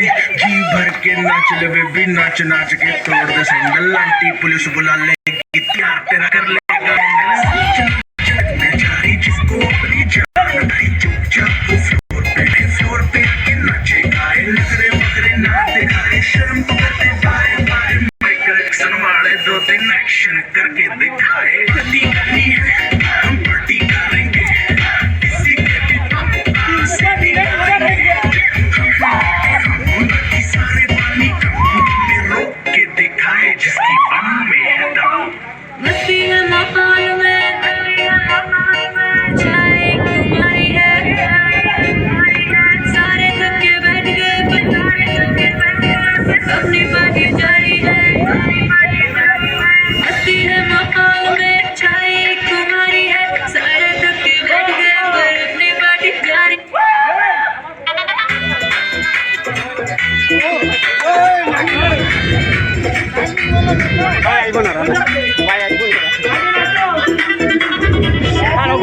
जी भर के नाच ले बेबी, नाच नाच के तोड़ दे सैंडल। आंटी पुलिस बुला लेगी, प्यार तेरा कर लेगा हैंडल। बेचारी जिसको अपनी जान आई, चुपचाप वो फ्लोर पे आके नाचेगा। नखरे बखरे ना दिखाए, शर्म तो करते बाय बाय। माइकल जैक्सन वाले 2-3 एक्शन करके दिखाए। गलती करनी है हम पार्टी करेंगे, किसी के भी पापा से भी करेंगे। सारे पानी में रोक के दिखाए, जिसकी बम में है दम। मस्ती है माहौल में, चाय तुम्हारी है। सारे थक के बैठ गए, अपनी पार्टी जारी है। मस्ती है माहौल में, चाय तुम्हारी है। सारे थक के बैठ गए, पर अपनी पार्टी जारी। Ano